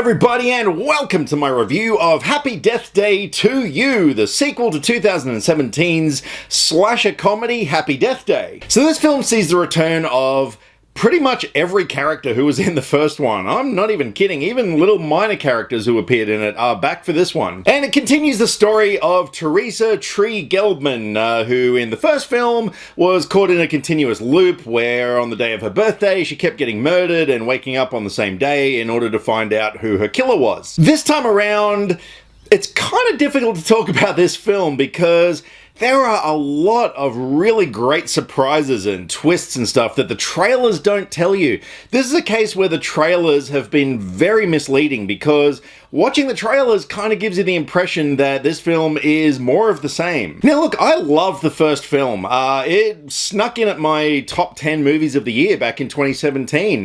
everybody, and welcome to my review of Happy Death Day to You, the sequel to 2017's slasher comedy Happy Death Day. So this film sees the return of pretty much every character who was in the first one. I'm not even kidding, even little minor characters who appeared in it are back for this one. And it continues the story of Teresa Tree Geldman, who in the first film was caught in a continuous loop where on the day of her birthday she kept getting murdered and waking up on the same day in order to find out who her killer was. This time around, it's kind of difficult to talk about this film because there are a lot of really great surprises and twists and stuff that the trailers don't tell you. This is a case where the trailers have been very misleading because watching the trailers kind of gives you the impression that this film is more of the same. Now look, I love the first film. It snuck in at my top 10 movies of the year back in 2017.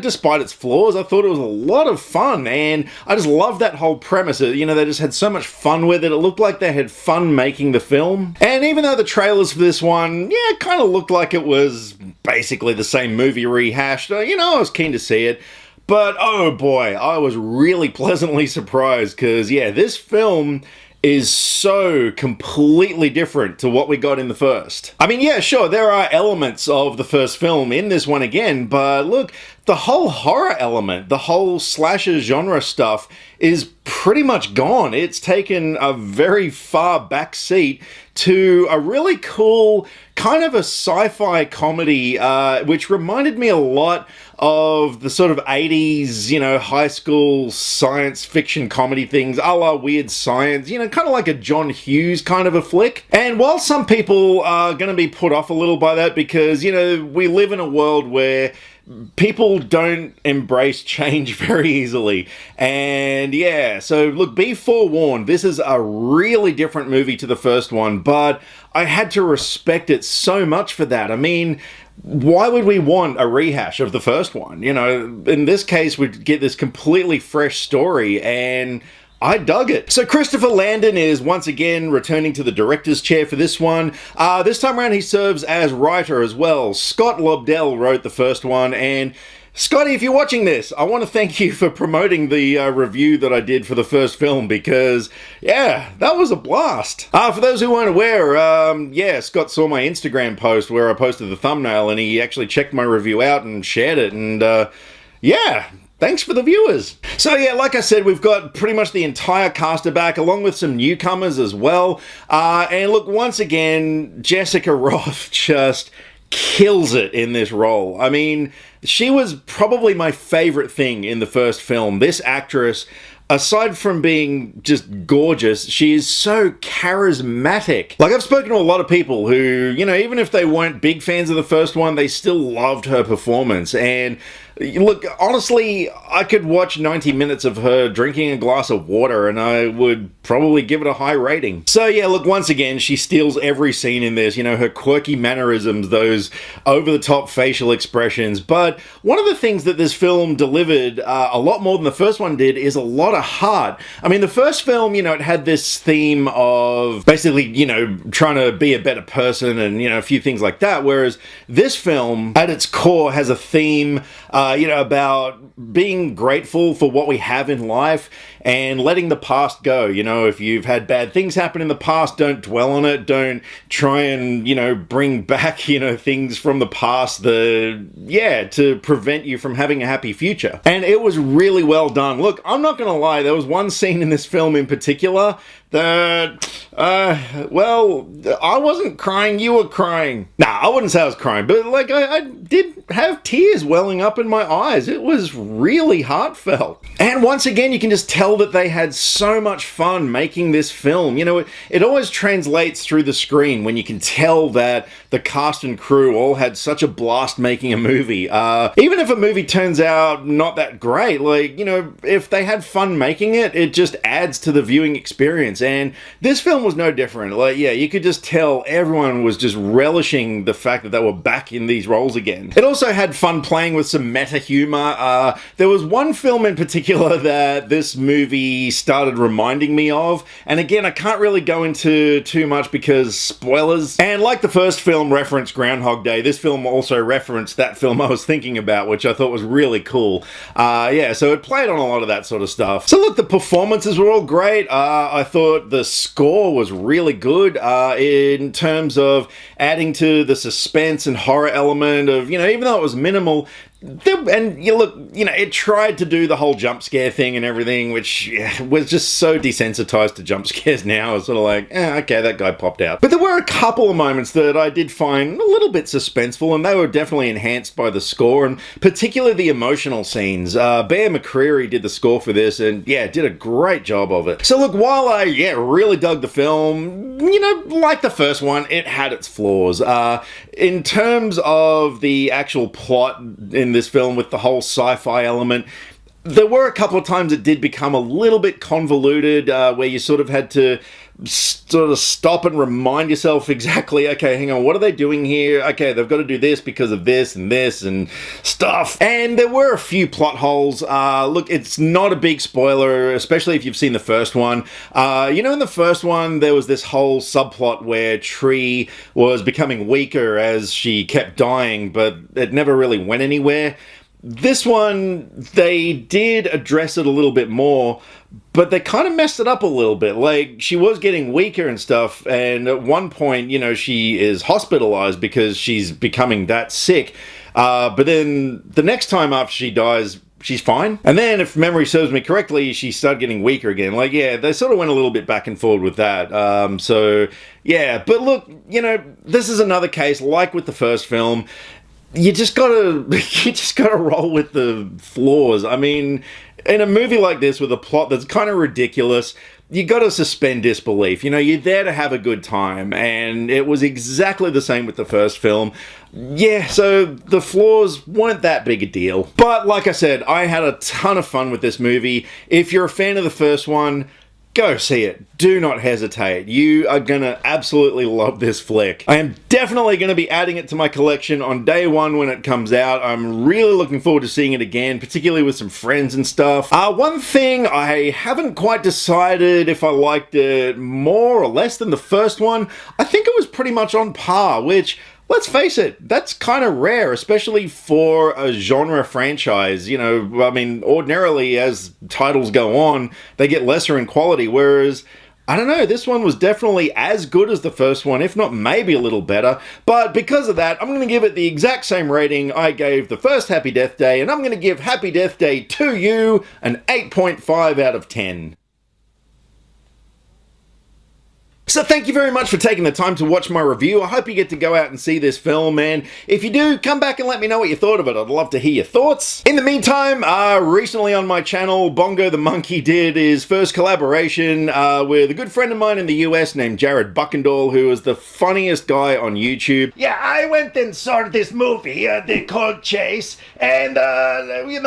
Despite its flaws, I thought it was a lot of fun, and I just love that whole premise. They just had so much fun with it. It looked like they had fun making the film. And even though the trailers for this one, it kind of looked like it was basically the same movie rehashed, I was keen to see it. But oh boy, I was really pleasantly surprised because, this film is so completely different to what we got in the first. I mean, sure, there are elements of the first film in this one again, but look, the whole horror element, the whole slasher genre stuff is pretty much gone. It's taken a very far back seat to a really cool kind of a sci-fi comedy, which reminded me a lot of the sort of 80s, high school science fiction comedy things, a la Weird Science, kind of like a John Hughes kind of a flick. And while some people are going to be put off a little by that because, we live in a world where people don't embrace change very easily. And so look, be forewarned, this is a really different movie to the first one, but I had to respect it so much for that. I mean, why would we want a rehash of the first one? In this case, we'd get this completely fresh story, and I dug it. So Christopher Landon is once again returning to the director's chair for this one. This time around he serves as writer as well. Scott Lobdell wrote the first one, and Scotty, if you're watching this, I want to thank you for promoting the review that I did for the first film because, that was a blast. For those who weren't aware, Scott saw my Instagram post where I posted the thumbnail and he actually checked my review out and shared it, and thanks for the viewers. So like I said, we've got pretty much the entire cast back, along with some newcomers as well. And look, once again, Jessica Roth just kills it in this role. I mean, she was probably my favorite thing in the first film. This actress, aside from being just gorgeous, she is so charismatic. Like, I've spoken to a lot of people who, even if they weren't big fans of the first one, they still loved her performance. And look, honestly, I could watch 90 minutes of her drinking a glass of water and I would probably give it a high rating. So look, once again, she steals every scene in this, her quirky mannerisms, those over-the-top facial expressions. But one of the things that this film delivered a lot more than the first one did is a lot of heart. I mean, the first film, it had this theme of basically, trying to be a better person and, a few things like that. Whereas this film, at its core, has a theme about being grateful for what we have in life and letting the past go. If you've had bad things happen in the past, don't dwell on it. Don't try and, bring back, things from the past to prevent you from having a happy future. And it was really well done. Look, I'm not gonna lie, there was one scene in this film in particular that, I wasn't crying, you were crying. Nah, I wouldn't say I was crying, but I did have tears welling up in my eyes. It was really heartfelt. And once again, you can just tell that they had so much fun making this film. It always translates through the screen when you can tell that the cast and crew all had such a blast making a movie. Even if a movie turns out not that great, if they had fun making it, it just adds to the viewing experience. And this film was no different. You could just tell everyone was just relishing the fact that they were back in these roles again. It also had fun playing with some meta humor. There was one film in particular that this movie started reminding me of, and again, I can't really go into too much because spoilers. And like the first film referenced Groundhog Day, this film also referenced that film I was thinking about, which I thought was really cool. Yeah, so it played on a lot of that sort of stuff. So look, the performances were all great. I thought the score was really good in terms of adding to the suspense and horror element of, even though it was minimal, and it tried to do the whole jump scare thing and everything, which was just so desensitized to jump scares now. It's sort of like, okay, that guy popped out. But there were a couple of moments that I did find a little bit suspenseful, and they were definitely enhanced by the score, and particularly the emotional scenes. Bear McCreary did the score for this, and did a great job of it. So look, while I, really dug the film, like the first one, it had its flaws. In terms of the actual plot in this film with the whole sci-fi element, there were a couple of times it did become a little bit convoluted, where you sort of had to sort of stop and remind yourself exactly, okay, hang on, what are they doing here? Okay, they've got to do this because of this and stuff. And there were a few plot holes. Look, it's not a big spoiler, especially if you've seen the first one. In the first one, there was this whole subplot where Tree was becoming weaker as she kept dying, but it never really went anywhere. This one, they did address it a little bit more, but they kind of messed it up a little bit. Like, she was getting weaker and stuff, and at one point, she is hospitalized because she's becoming that sick. But then the next time after she dies, she's fine. And then, if memory serves me correctly, she started getting weaker again. Like, they sort of went a little bit back and forward with that. But look, this is another case, like with the first film. You just gotta roll with the flaws. I mean, in a movie like this with a plot that's kind of ridiculous, you gotta suspend disbelief. You're there to have a good time, and it was exactly the same with the first film. So the flaws weren't that big a deal. But like I said, I had a ton of fun with this movie. If you're a fan of the first one, go see it. Do not hesitate. You are gonna absolutely love this flick. I am definitely gonna be adding it to my collection on day one when it comes out. I'm really looking forward to seeing it again, particularly with some friends and stuff. One thing I haven't quite decided if I liked it more or less than the first one. I think it was pretty much on par, which, let's face it, that's kind of rare, especially for a genre franchise. Ordinarily, as titles go on, they get lesser in quality, whereas, I don't know, this one was definitely as good as the first one, if not maybe a little better. But because of that, I'm going to give it the exact same rating I gave the first Happy Death Day, and I'm going to give Happy Death Day 2U an 8.5 out of 10. So thank you very much for taking the time to watch my review. I hope you get to go out and see this film, and if you do, come back and let me know what you thought of it. I'd love to hear your thoughts. In the meantime, recently on my channel, Bongo the Monkey did his first collaboration with a good friend of mine in the US named Jared Buckendall, who is the funniest guy on YouTube. Yeah, I went and saw this movie, The Cold Chase, and,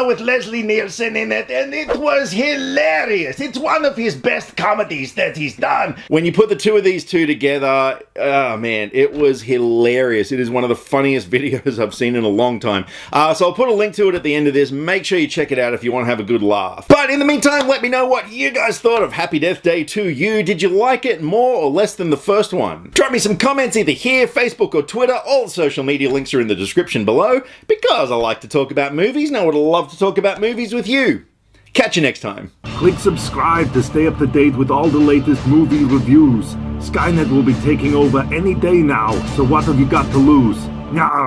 with Leslie Nielsen in it, and it was hilarious. It's one of his best comedies that he's done. When you put the two of these two together, oh man, it was hilarious. It is one of the funniest videos I've seen in a long time. So I'll put a link to it at the end of this. Make sure you check it out if you want to have a good laugh. But in the meantime, let me know what you guys thought of Happy Death Day 2U. Did you like it more or less than the first one? Drop me some comments either here, Facebook, or Twitter. All the social media links are in the description below, because I like to talk about movies and I would love to talk about movies with you. Catch you next time. Click subscribe to stay up to date with all the latest movie reviews. Skynet will be taking over any day now, so what have you got to lose? Nyah.